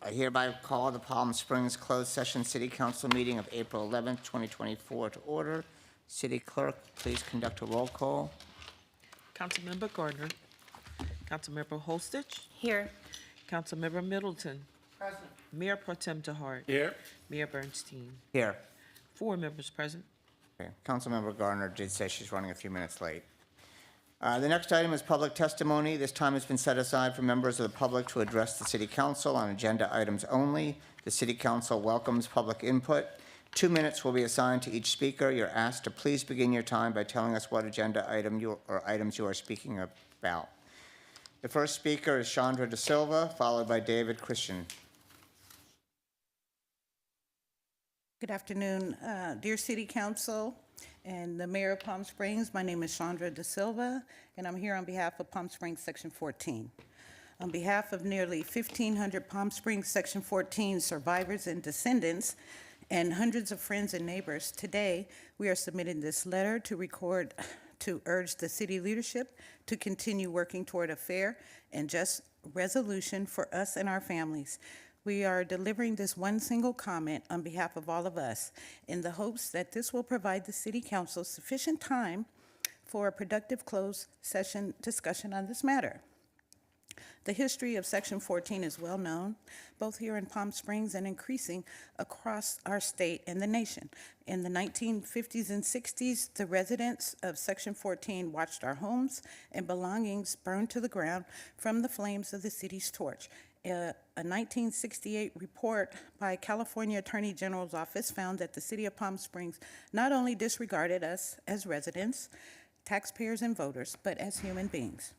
I hereby call the Palm Springs closed session city council meeting of April 11th, 2024 to order. City clerk, please conduct a roll call. Councilmember Gardner. Councilmember Holstich. Here. Councilmember Middleton. Present. Mayor Pro Tem DeHart. Here. Mayor Bernstein. Here. 4 members present. Okay. Councilmember Gardner did say she's running a few minutes late. The next item is public testimony. This time has been set aside for members of the public to address the city council on agenda items only. The city council welcomes public input. 2 minutes will be assigned to each speaker. You're asked to please begin your time by telling us what agenda item or items you are speaking about. The first speaker is Chandra De Silva, followed by David Christian. Good afternoon, dear City Council and the Mayor of Palm Springs. My name is Chandra De Silva, and I'm here on behalf of Palm Springs Section 14. On behalf of nearly 1,500 Palm Springs Section 14 survivors and descendants, and hundreds of friends and neighbors, today we are submitting this letter to urge the city leadership to continue working toward a fair and just resolution for us and our families. We are delivering this one single comment on behalf of all of us in the hopes that this will provide the City Council sufficient time for a productive closed session discussion on this matter. The history of Section 14 is well known, both here in Palm Springs and increasing across our state and the nation. In the 1950s and 60s, the residents of Section 14 watched our homes and belongings burn to the ground from the flames of the city's torch. A 1968 report by California Attorney General's office found that the city of Palm Springs not only disregarded us as residents, taxpayers, and voters, but as human beings.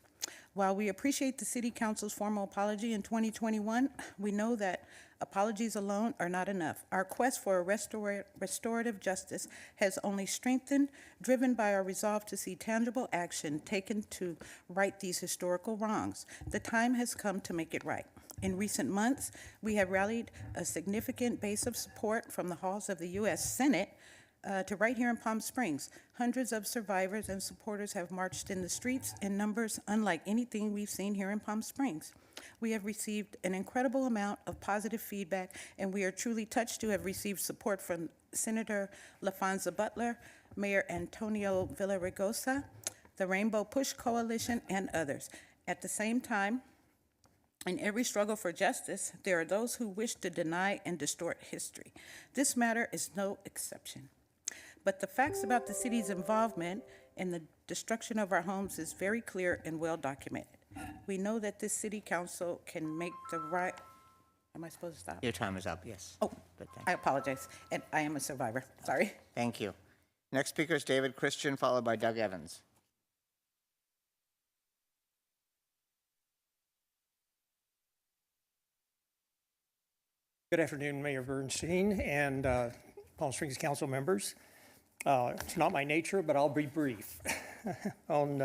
While we appreciate the City Council's formal apology in 2021, we know that apologies alone are not enough. Our quest for a restorative justice has only strengthened, driven by our resolve to see tangible action taken to right these historical wrongs. The time has come to make it right. In recent months, we have rallied a significant base of support from the halls of the U.S. Senate to right here in Palm Springs. Hundreds of survivors and supporters have marched in the streets in numbers unlike anything we've seen here in Palm Springs. We have received an incredible amount of positive feedback, and we are truly touched to have received support from Senator LaFonza Butler, Mayor Antonio Villaraigosa, the Rainbow Push Coalition, and others. At the same time, in every struggle for justice, there are those who wish to deny and distort history. This matter is no exception. But the facts about the city's involvement in the destruction of our homes is very clear and well documented. We know that this city council can make the right... Am I supposed to stop? Your time is up, yes. Oh, But I apologize. And I am a survivor. Sorry. thank you. Next speaker is David Christian, followed by Doug Evans. Good afternoon, Mayor Bernstein and Palm Springs Council members. It's not my nature, but I'll be brief. On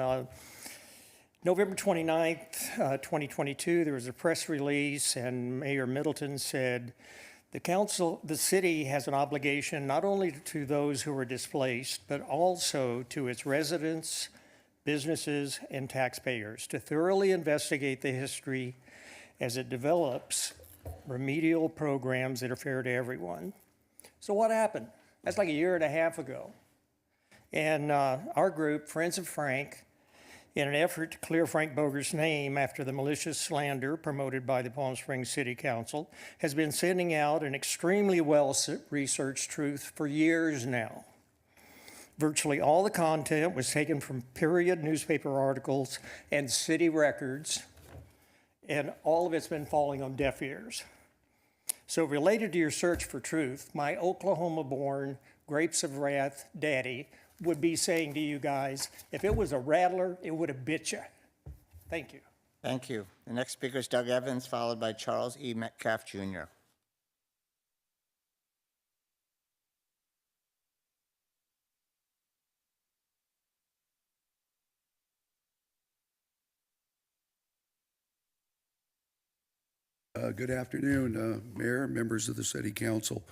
November 29th, 2022, there was a press release, and Mayor Middleton said, the city has an obligation not only to those who are displaced, but also to its residents, businesses, and taxpayers to thoroughly investigate the history as it develops remedial programs that are fair to everyone. So what happened? That's like a year and a half ago. And our group, Friends of Frank, in an effort to clear Frank Boger's name after the malicious slander promoted by the Palm Springs City Council, has been sending out an extremely well-researched truth for years now. Virtually all the content was taken from period newspaper articles and city records, and all of it's been falling on deaf ears. So related to your search for truth, my Oklahoma-born Grapes of Wrath daddy would be saying to you guys, if it was a rattler, it would have bit you. Thank you. Thank you. The next speaker is Doug Evans, followed by Charles E. Metcalf, Jr. Good afternoon, Mayor, members of the City Council.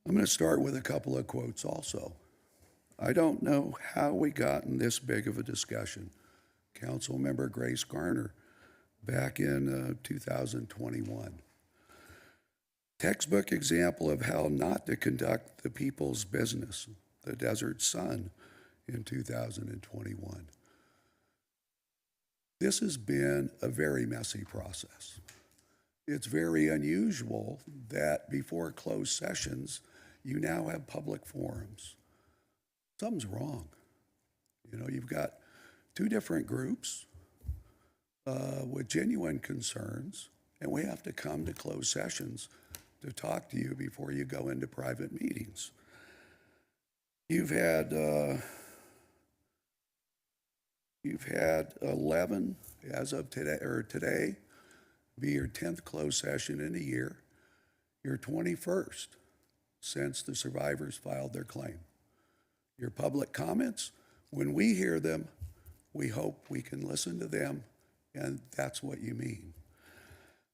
I'm going to start with a couple of quotes also. I don't know how we got in this big of a discussion. Councilmember Grace Garner back in 2021. Textbook example of how not to conduct the people's business, the Desert Sun in 2021. This has been a very messy process. It's very unusual that before closed sessions, you now have public forums. Something's wrong. You know, you've got two different groups with genuine concerns, and we have to come to closed sessions to talk to you before you go into private meetings. You've had 11 as of today be your 10th closed session in a year, your 21st since the survivors filed their claim. Your public comments, when we hear them, we hope we can listen to them, and that's what you mean.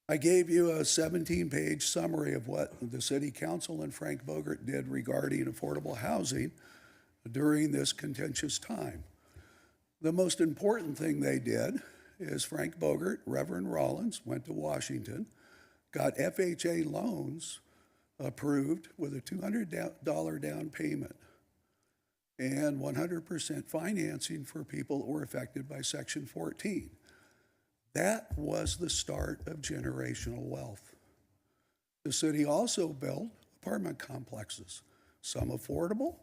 I gave you a 17-page summary of what the City Council and Frank Bogert did regarding affordable housing during this contentious time. The most important thing they did is Frank Bogert, Reverend Rollins, went to Washington, got FHA loans approved with a $200 down payment and 100% financing for people that were affected by Section 14. That was the start of generational wealth. The city also built apartment complexes, some affordable,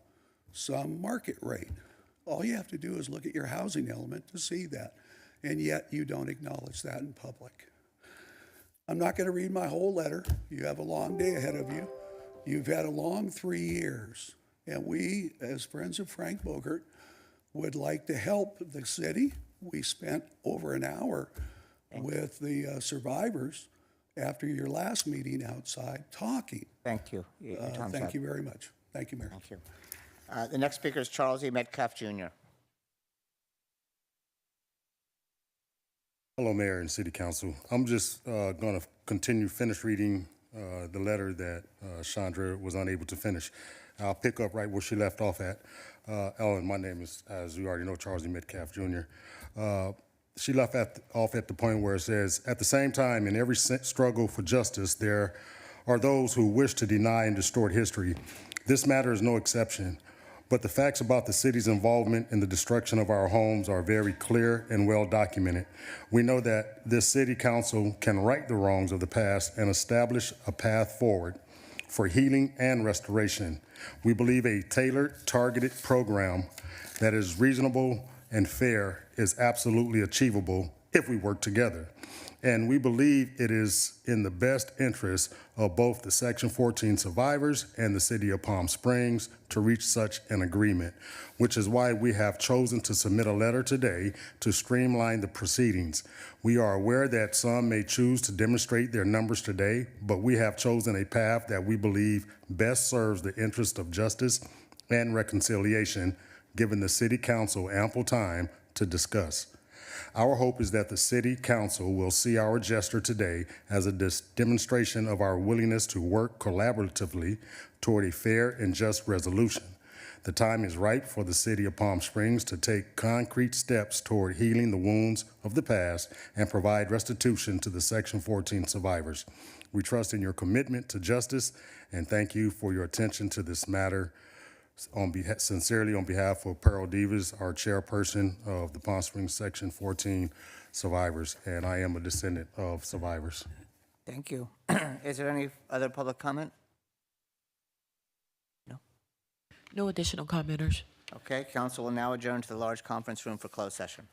some market rate. All you have to do is look at your housing element to see that, and yet you don't acknowledge that in public. I'm not going to read my whole letter. You have a long day ahead of you. You've had a long 3 years, and we, as friends of Frank Bogert, would like to help the city. We spent over an hour with the survivors after your last meeting outside talking. Thank you. Your time's Thank up. you very much. Thank you, Mayor. Thank you. The next speaker is Charles E. Metcalf, Jr. Hello, Mayor and City Council. I'm just going to finish reading the letter that Chandra was unable to finish. I'll pick up right where she left off at. Ellen, my name is, as you already know, Charles E. Metcalf, Jr. She left off at the point where it says, at the same time, in every struggle for justice, there are those who wish to deny and distort history. This matter is no exception. But the facts about the city's involvement in the destruction of our homes are very clear and well documented. We know that this city council can right the wrongs of the past and establish a path forward for healing and restoration. We believe a tailored, targeted program that is reasonable and fair is absolutely achievable if we work together. And we believe it is in the best interest of both the Section 14 survivors and the City of Palm Springs to reach such an agreement, which is why we have chosen to submit a letter today to streamline the proceedings. We are aware that some may choose to demonstrate their numbers today, but we have chosen a path that we believe best serves the interest of justice and reconciliation, giving the City Council ample time to discuss. Our hope is that the City Council will see our gesture today as a demonstration of our willingness to work collaboratively toward a fair and just resolution. The time is ripe for the City of Palm Springs to take concrete steps toward healing the wounds of the past and provide restitution to the Section 14 survivors. We trust in your commitment to justice and thank you for your attention to this matter. Sincerely, on behalf of Pearl Divas, our chairperson of the Palm Springs Section 14 survivors, and I am a descendant of survivors. Thank you. Is there any other public comment? No? No additional commenters. Okay, council will now adjourn to the large conference room for closed session.